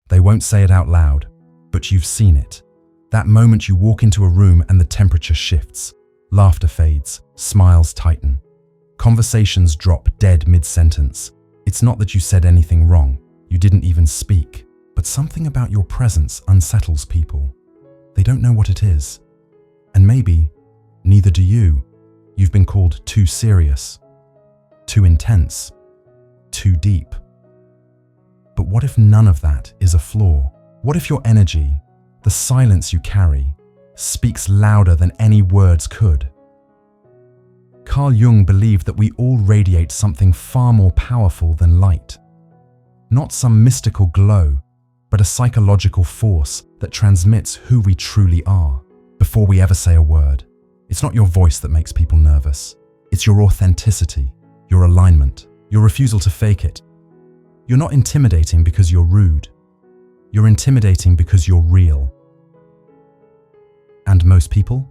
They won't say it out loud, but you've seen it. That moment you walk into a room and the temperature shifts. Laughter fades, smiles tighten. Conversations drop dead mid-sentence. It's not that you said anything wrong, you didn't even speak, but something about your presence unsettles people. They don't know what it is. And maybe, neither do you. You've been called too serious, too intense, too deep. But what if none of that is a flaw? What if your energy, the silence you carry, speaks louder than any words could? Carl Jung believed that we all radiate something far more powerful than light. Not some mystical glow, but a psychological force that transmits who we truly are before we ever say a word. It's not your voice that makes people nervous. It's your authenticity, your alignment, your refusal to fake it. You're not intimidating because you're rude. You're intimidating because you're real. And most people?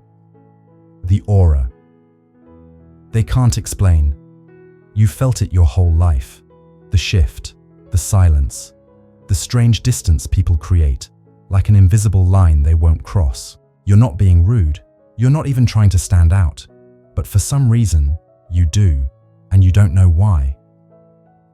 The aura. They can't explain. You've felt it your whole life. The shift, the silence, the strange distance people create, like an invisible line they won't cross. You're not being rude. You're not even trying to stand out. But for some reason, you do, and you don't know why.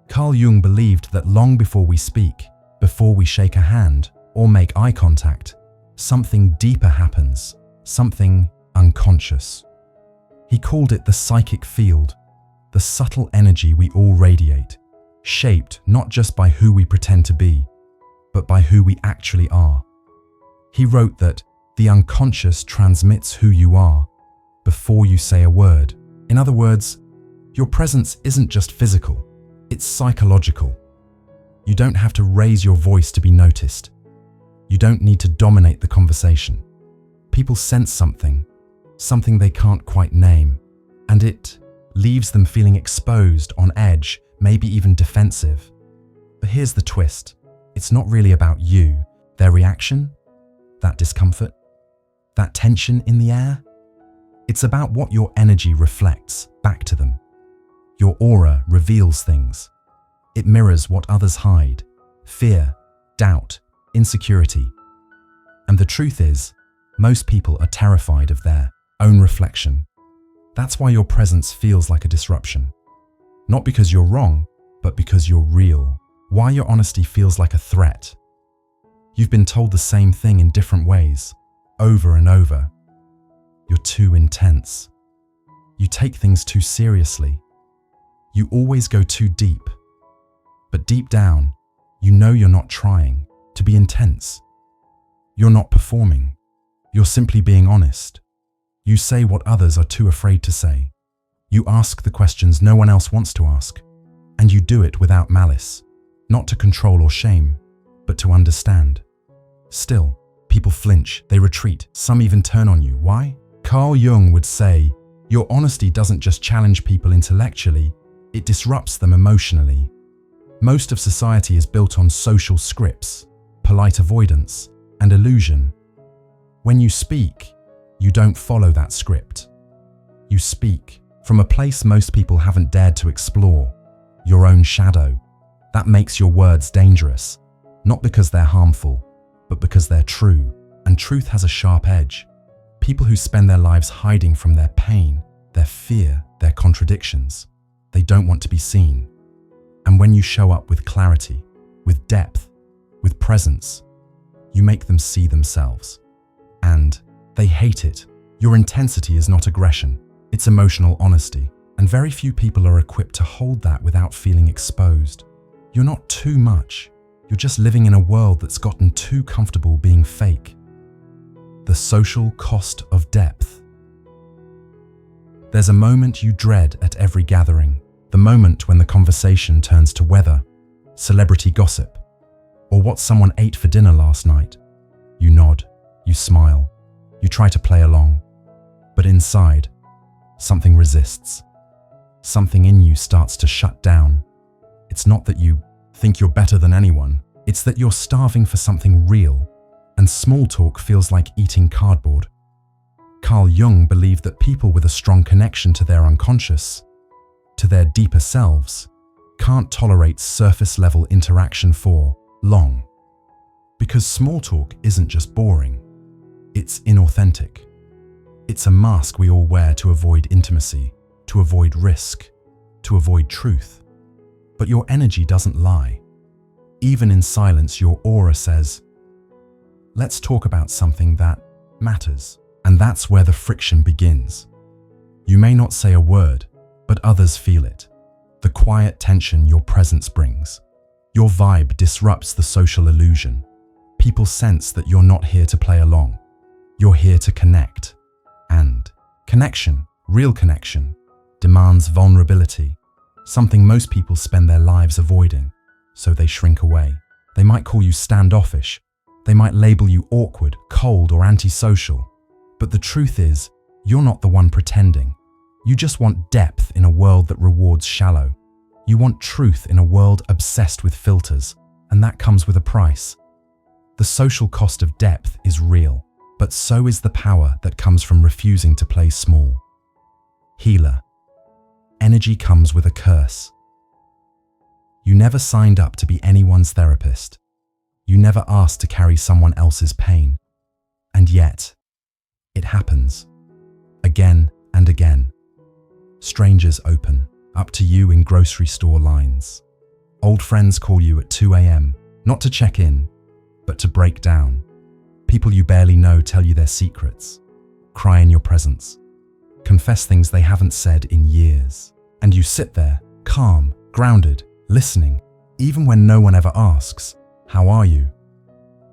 Carl Jung believed that long before we speak, before we shake a hand or make eye contact, something deeper happens, something unconscious. He called it the psychic field, the subtle energy we all radiate, shaped not just by who we pretend to be, but by who we actually are. He wrote that the unconscious transmits who you are before you say a word. In other words, your presence isn't just physical, it's psychological. You don't have to raise your voice to be noticed. You don't need to dominate the conversation. People sense something they can't quite name, and it leaves them feeling exposed, on edge, maybe even defensive. But here's the twist. It's not really about you, their reaction, that discomfort, that tension in the air. It's about what your energy reflects back to them. Your aura reveals things. It mirrors what others hide: fear, doubt, insecurity. And the truth is, most people are terrified of their own reflection. That's why your presence feels like a disruption. Not because you're wrong, but because you're real. Why your honesty feels like a threat. You've been told the same thing in different ways, over and over. You're too intense. You take things too seriously. You always go too deep. But deep down, you know you're not trying to be intense. You're not performing. You're simply being honest. You say what others are too afraid to say. You ask the questions no one else wants to ask. And you do it without malice, not to control or shame, but to understand. Still, people flinch, they retreat, some even turn on you. Why? Carl Jung would say, your honesty doesn't just challenge people intellectually, it disrupts them emotionally. Most of society is built on social scripts, polite avoidance, and illusion. When you speak, you don't follow that script. You speak from a place most people haven't dared to explore, your own shadow. That makes your words dangerous, not because they're harmful, but because they're true, and truth has a sharp edge. People who spend their lives hiding from their pain, their fear, their contradictions, they don't want to be seen. And when you show up with clarity, with depth, with presence, you make them see themselves. And they hate it. Your intensity is not aggression, it's emotional honesty. And very few people are equipped to hold that without feeling exposed. You're not too much. You're just living in a world that's gotten too comfortable being fake. The social cost of depth. There's a moment you dread at every gathering. The moment when the conversation turns to weather, celebrity gossip, or what someone ate for dinner last night. You nod, you smile, you try to play along. But inside, something resists. Something in you starts to shut down. It's not that you think you're better than anyone, it's that you're starving for something real, and small talk feels like eating cardboard. Carl Jung believed that people with a strong connection to their unconscious, to their deeper selves, can't tolerate surface-level interaction for long. Because small talk isn't just boring. It's inauthentic. It's a mask we all wear to avoid intimacy, to avoid risk, to avoid truth. But your energy doesn't lie. Even in silence, your aura says, let's talk about something that matters. And that's where the friction begins. You may not say a word, but others feel it. The quiet tension your presence brings. Your vibe disrupts the social illusion. People sense that you're not here to play along. You're here to connect. And connection, real connection, demands vulnerability, something most people spend their lives avoiding, so they shrink away. They might call you standoffish. They might label you awkward, cold, or antisocial. But the truth is, you're not the one pretending. You just want depth in a world that rewards shallow. You want truth in a world obsessed with filters, and that comes with a price. The social cost of depth is real, but so is the power that comes from refusing to play small. Healer. Energy comes with a curse. You never signed up to be anyone's therapist. You never asked to carry someone else's pain. And yet, it happens. Again and again. Strangers open up to you in grocery store lines. Old friends call you at 2 a.m., not to check in, but to break down. People you barely know tell you their secrets, cry in your presence, confess things they haven't said in years. And you sit there, calm, grounded, listening, even when no one ever asks, "How are you?"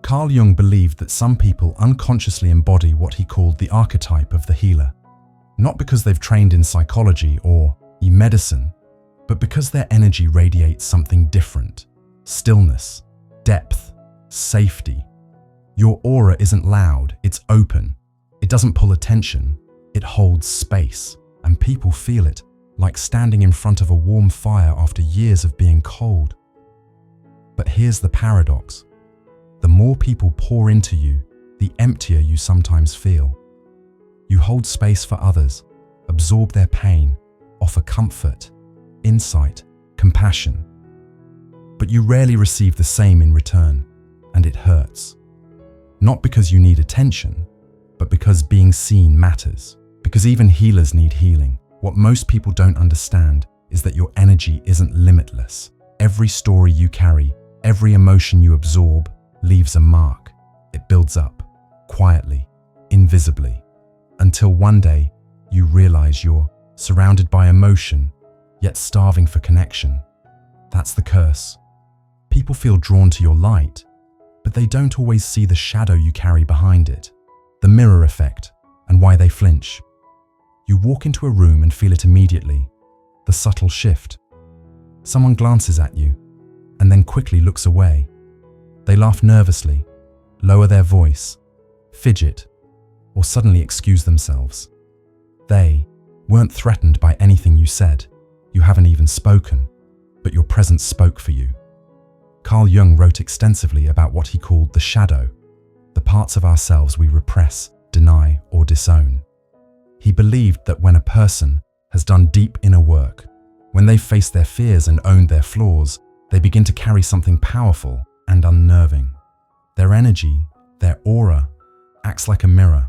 Carl Jung believed that some people unconsciously embody what he called the archetype of the healer, not because they've trained in psychology or medicine, but because their energy radiates something different: stillness, depth, safety. Your aura isn't loud, it's open. It doesn't pull attention, it holds space, and people feel it, like standing in front of a warm fire after years of being cold. But here's the paradox. The more people pour into you, the emptier you sometimes feel. You hold space for others, absorb their pain, offer comfort, insight, compassion. But you rarely receive the same in return, and it hurts. Not because you need attention, but because being seen matters. Because even healers need healing. What most people don't understand is that your energy isn't limitless. Every story you carry, every emotion you absorb, leaves a mark. It builds up, quietly, invisibly, until one day you realize you're surrounded by emotion, yet starving for connection. That's the curse. People feel drawn to your light, but they don't always see the shadow you carry behind it, the mirror effect, and why they flinch. You walk into a room and feel it immediately, the subtle shift. Someone glances at you, and then quickly looks away. They laugh nervously, lower their voice, fidget, or suddenly excuse themselves. They weren't threatened by anything you said. You haven't even spoken, but your presence spoke for you. Carl Jung wrote extensively about what he called the shadow, the parts of ourselves we repress, deny, or disown. He believed that when a person has done deep inner work, when they've faced their fears and owned their flaws, they begin to carry something powerful and unnerving. Their energy, their aura, acts like a mirror.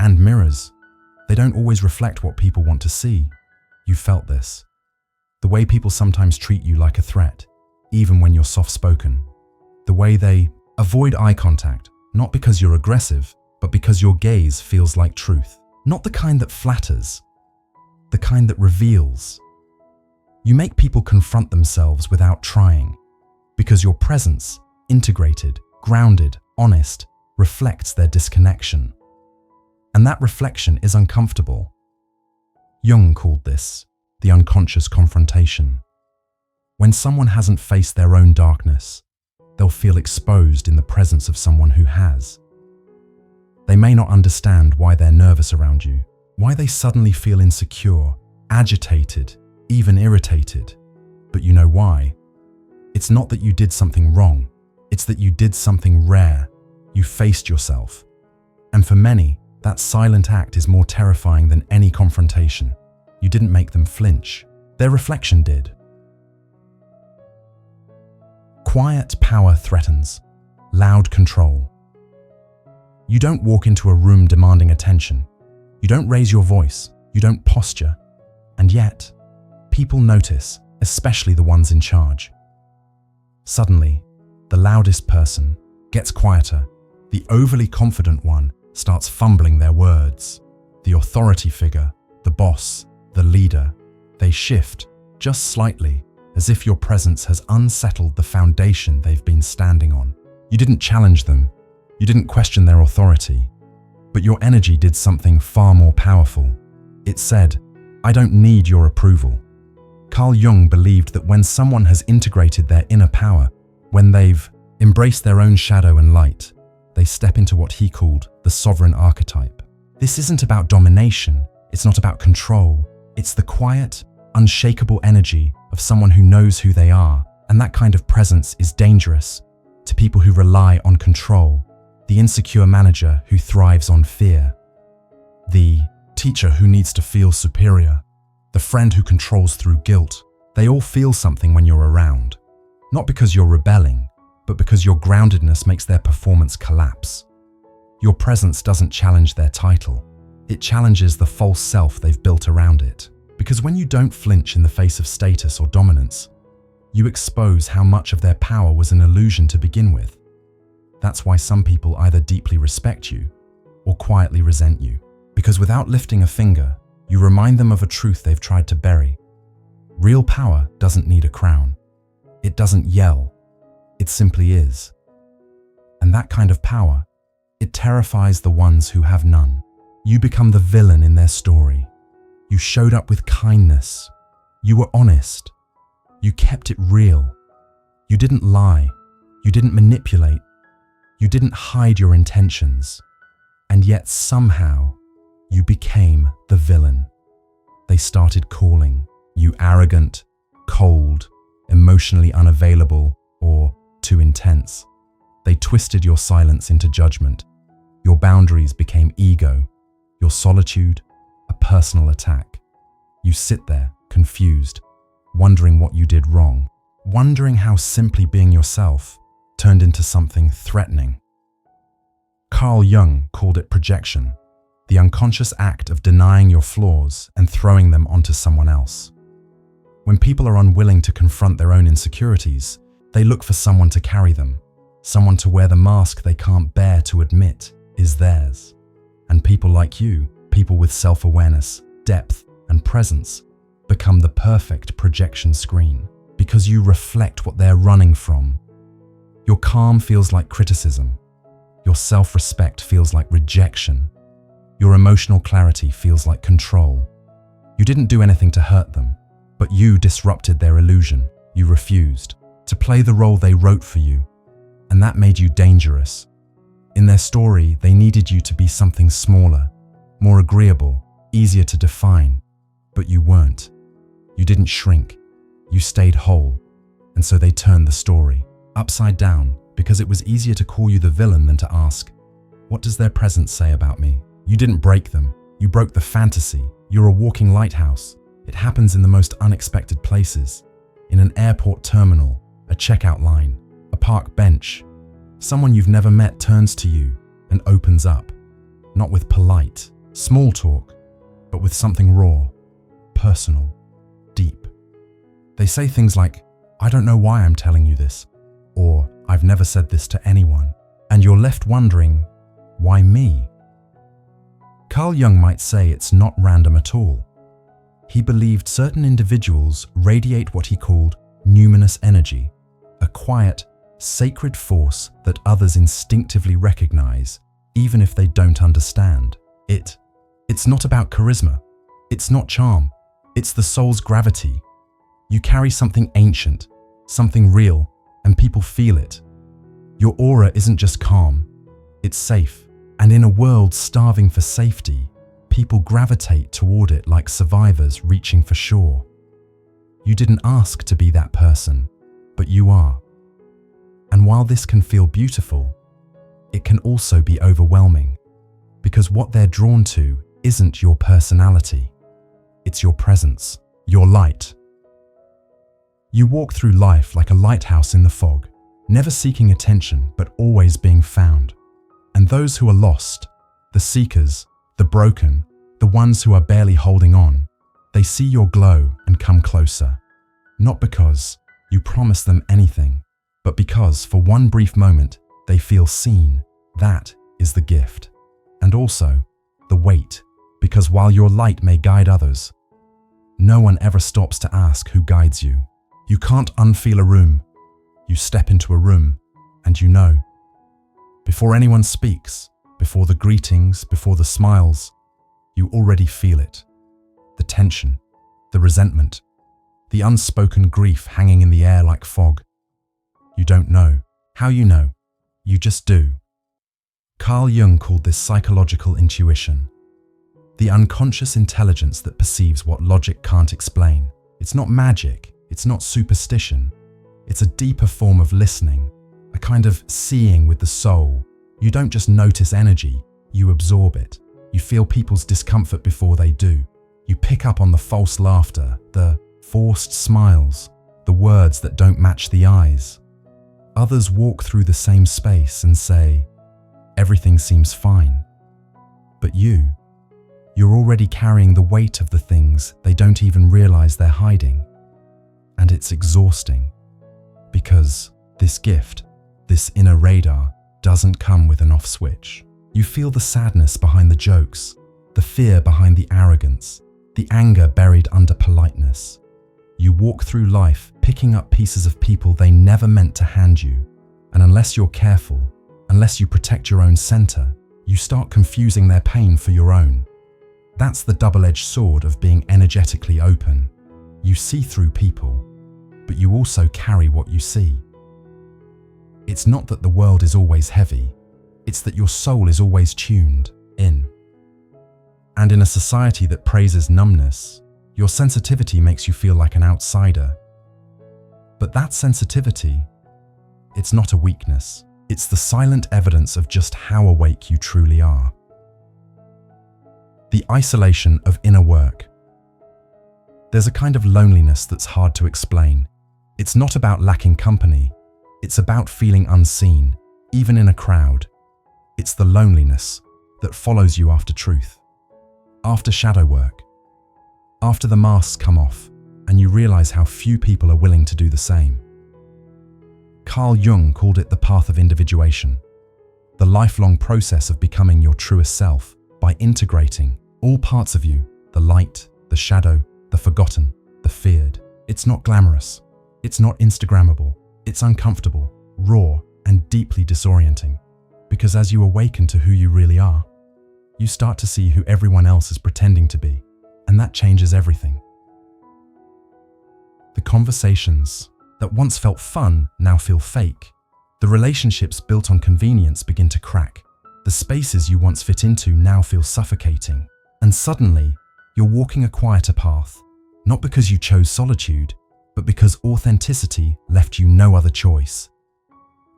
And mirrors, they don't always reflect what people want to see. You felt this. The way people sometimes treat you like a threat, even when you're soft-spoken. The way they avoid eye contact, not because you're aggressive, but because your gaze feels like truth. Not the kind that flatters, the kind that reveals. You make people confront themselves without trying, because your presence, integrated, grounded, honest, reflects their disconnection. And that reflection is uncomfortable. Jung called this the unconscious confrontation. When someone hasn't faced their own darkness, they'll feel exposed in the presence of someone who has. They may not understand why they're nervous around you, why they suddenly feel insecure, agitated, even irritated. But you know why? It's not that you did something wrong. It's that you did something rare. You faced yourself. And for many, that silent act is more terrifying than any confrontation. You didn't make them flinch. Their reflection did. Quiet power threatens. loud control. You don't walk into a room demanding attention. You don't raise your voice. You don't posture. And yet, people notice, especially the ones in charge. Suddenly, the loudest person gets quieter. The overly confident one starts fumbling their words. The authority figure, the boss, the leader, they shift just slightly, as if your presence has unsettled the foundation they've been standing on. You didn't challenge them. You didn't question their authority. But your energy did something far more powerful. It said, "I don't need your approval." Carl Jung believed that when someone has integrated their inner power, when they've embraced their own shadow and light, they step into what he called the sovereign archetype. This isn't about domination. It's not about control. It's the quiet, unshakable energy of someone who knows who they are. And that kind of presence is dangerous to people who rely on control, the insecure manager who thrives on fear, the teacher who needs to feel superior, the friend who controls through guilt. They all feel something when you're around. Not because you're rebelling, but because your groundedness makes their performance collapse. Your presence doesn't challenge their title. It challenges the false self they've built around it. Because when you don't flinch in the face of status or dominance, you expose how much of their power was an illusion to begin with. That's why some people either deeply respect you or quietly resent you. Because without lifting a finger, you remind them of a truth they've tried to bury. Real power doesn't need a crown. It doesn't yell. It simply is. And that kind of power, it terrifies the ones who have none. You become the villain in their story. You showed up with kindness. You were honest. You kept it real. You didn't lie. You didn't manipulate. You didn't hide your intentions. And yet somehow, you became the villain. They started calling you arrogant, cold, emotionally unavailable, or too intense. They twisted your silence into judgment. Your boundaries became ego, your solitude, a personal attack. You sit there, confused, wondering what you did wrong, wondering how simply being yourself turned into something threatening. Carl Jung called it projection, the unconscious act of denying your flaws and throwing them onto someone else. When people are unwilling to confront their own insecurities, they look for someone to carry them, someone to wear the mask they can't bear to admit is theirs. And people like you, people with self-awareness, depth, and presence, become the perfect projection screen because you reflect what they're running from. Your calm feels like criticism. Your self-respect feels like rejection. Your emotional clarity feels like control. You didn't do anything to hurt them, but you disrupted their illusion. You refused to play the role they wrote for you, and that made you dangerous. In their story, they needed you to be something smaller, more agreeable, easier to define, but you weren't. You didn't shrink. You stayed whole, and so they turned the story upside down because it was easier to call you the villain than to ask, what does their presence say about me? You didn't break them. You broke the fantasy. You're a walking lighthouse. It happens in the most unexpected places. In an airport terminal, a checkout line, a park bench. Someone you've never met turns to you and opens up, not with polite, small talk, but with something raw, personal, deep. They say things like, I don't know why I'm telling you this, or I've never said this to anyone, and you're left wondering, why me? Carl Jung might say it's not random at all. He believed certain individuals radiate what he called numinous energy, a quiet, sacred force that others instinctively recognize, even if they don't understand. It's not about charisma. It's not charm. It's the soul's gravity. You carry something ancient, something real, and people feel it. Your aura isn't just calm, it's safe. And in a world starving for safety, people gravitate toward it like survivors reaching for shore. You didn't ask to be that person, but you are. And while this can feel beautiful, it can also be overwhelming, because what they're drawn to isn't your personality. It's your presence, your light. You walk through life like a lighthouse in the fog. never seeking attention but always being found. And those who are lost, the seekers, the broken, the ones who are barely holding on, they see your glow and come closer. Not because you promise them anything, but because for one brief moment they feel seen. That is the gift. And also the weight, because while your light may guide others, no one ever stops to ask who guides you. You can't unfeel a room. You step into a room and you know. Before anyone speaks, before the greetings, before the smiles, you already feel it. The tension, the resentment, the unspoken grief hanging in the air like fog. You don't know. How you know? You just do. Carl Jung called this psychological intuition. The unconscious intelligence that perceives what logic can't explain. It's not magic, it's not superstition. It's a deeper form of listening, a kind of seeing with the soul. You don't just notice energy, you absorb it. You feel people's discomfort before they do. You pick up on the false laughter, the forced smiles, the words that don't match the eyes. Others walk through the same space and say, everything seems fine. But you're already carrying the weight of the things they don't even realize they're hiding. And it's exhausting. Because this gift, this inner radar, doesn't come with an off switch. You feel the sadness behind the jokes, the fear behind the arrogance, the anger buried under politeness. You walk through life picking up pieces of people they never meant to hand you. And unless you're careful, unless you protect your own center, you start confusing their pain for your own. That's the double-edged sword of being energetically open. You see through people, but you also carry what you see. It's not that the world is always heavy, it's that your soul is always tuned in. And in a society that praises numbness, your sensitivity makes you feel like an outsider. But that sensitivity, it's not a weakness. It's the silent evidence of just how awake you truly are. The isolation of inner work. There's a kind of loneliness that's hard to explain. It's not about lacking company. It's about feeling unseen, even in a crowd. It's the loneliness that follows you after truth, after shadow work, after the masks come off and you realize how few people are willing to do the same. Carl Jung called it the path of individuation, the lifelong process of becoming your truest self by integrating all parts of you, the light, the shadow, the forgotten, the feared. It's not glamorous. It's not Instagrammable. It's uncomfortable, raw, and deeply disorienting. Because as you awaken to who you really are, you start to see who everyone else is pretending to be, and that changes everything. The conversations that once felt fun now feel fake. The relationships built on convenience begin to crack. The spaces you once fit into now feel suffocating. And suddenly, you're walking a quieter path, not because you chose solitude, but because authenticity left you no other choice.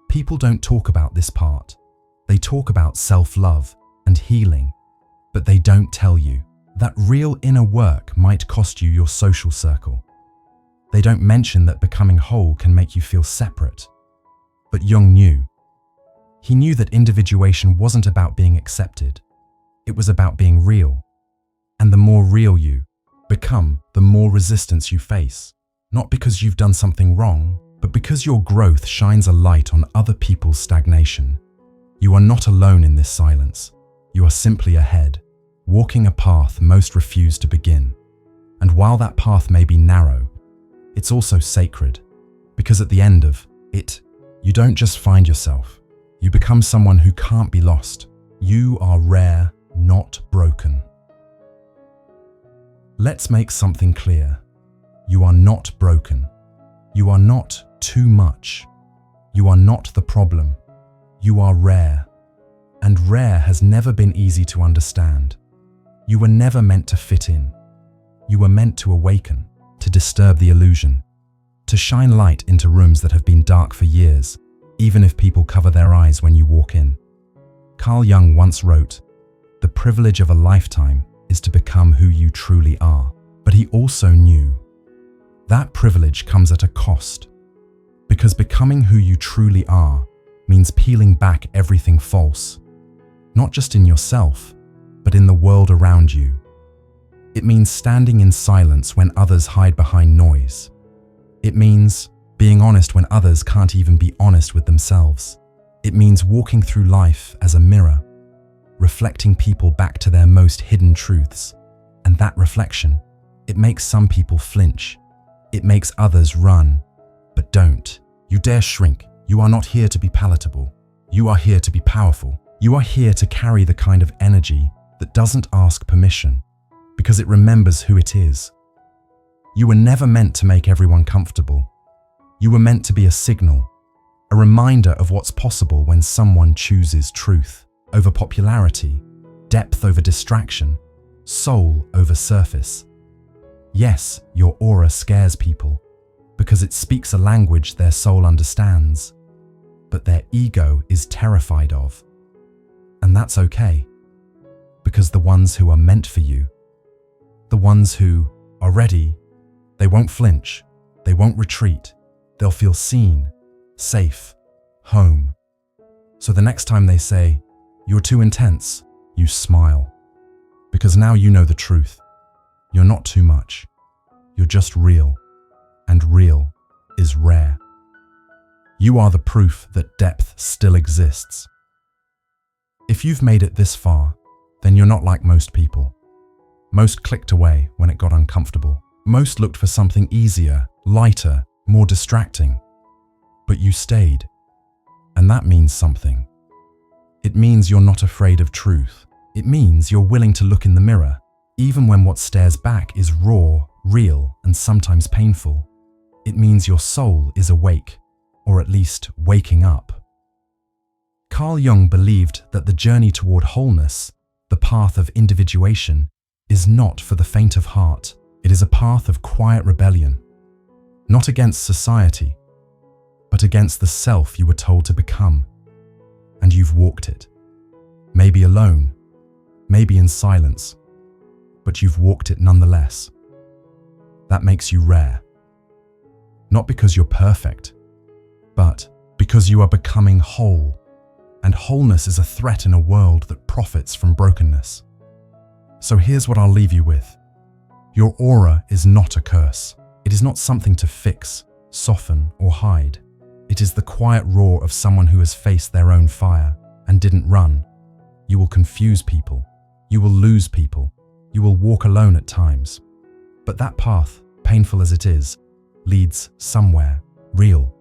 People don't talk about this part. They talk about self-love and healing, but they don't tell you that real inner work might cost you your social circle. They don't mention that becoming whole can make you feel separate. But Jung knew. He knew that individuation wasn't about being accepted. It was about being real. And the more real you become, the more resistance you face. Not because you've done something wrong, but because your growth shines a light on other people's stagnation. You are not alone in this silence. You are simply ahead, walking a path most refuse to begin. And while that path may be narrow, it's also sacred, because at the end of it, you don't just find yourself. You become someone who can't be lost. You are rare, not broken. Let's make something clear. You are not broken. You are not too much. You are not the problem. You are rare. And rare has never been easy to understand. You were never meant to fit in. You were meant to awaken, to disturb the illusion, to shine light into rooms that have been dark for years, even if people cover their eyes when you walk in. Carl Jung once wrote, "The privilege of a lifetime is to become who you truly are." But he also knew that privilege comes at a cost, because Because becoming who you truly are means peeling back everything false, not just in yourself, but in the world around you. It means standing in silence when others hide behind noise. It means being honest when others can't even be honest with themselves. It means walking through life as a mirror, reflecting people back to their most hidden truths. And that reflection, it makes some people flinch. It makes others run. But don't. You dare shrink. You are not here to be palatable. You are here to be powerful. You are here to carry the kind of energy that doesn't ask permission, because it remembers who it is. You were never meant to make everyone comfortable. You were meant to be a signal, a reminder of what's possible when someone chooses truth over popularity, depth over distraction, soul over surface. Yes, your aura scares people because it speaks a language their soul understands, but their ego is terrified of. And that's okay, because the ones who are meant for you, the ones who are ready, they won't flinch, they won't retreat, they'll feel seen, safe, home. So the next time they say, "You're too intense," you smile. Because now you know the truth. You're not too much. You're just real. And real is rare. You are the proof that depth still exists. If you've made it this far, then you're not like most people. Most clicked away when it got uncomfortable. Most looked for something easier, lighter, more distracting. But you stayed. And that means something. It means you're not afraid of truth. It means you're willing to look in the mirror, even when what stares back is raw, real, and sometimes painful. It means your soul is awake, or at least waking up. Carl Jung believed that the journey toward wholeness, the path of individuation, is not for the faint of heart. It is a path of quiet rebellion, not against society, but against the self you were told to become. And you've walked it. Maybe alone, maybe in silence, but you've walked it nonetheless. That makes you rare. Not because you're perfect, but because you are becoming whole. And wholeness is a threat in a world that profits from brokenness. So here's what I'll leave you with. Your aura is not a curse. It is not something to fix, soften, or hide. It is the quiet roar of someone who has faced their own fire and didn't run. You will confuse people. You will lose people. You will walk alone at times. But that path, painful as it is, leads somewhere real,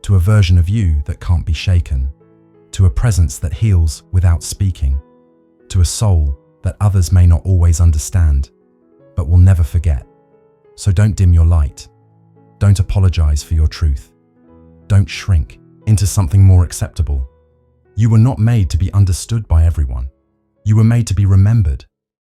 to a version of you that can't be shaken, to a presence that heals without speaking, to a soul that others may not always understand, but will never forget. So don't dim your light. Don't apologize for your truth. Don't shrink into something more acceptable. You were not made to be understood by everyone. You were made to be remembered,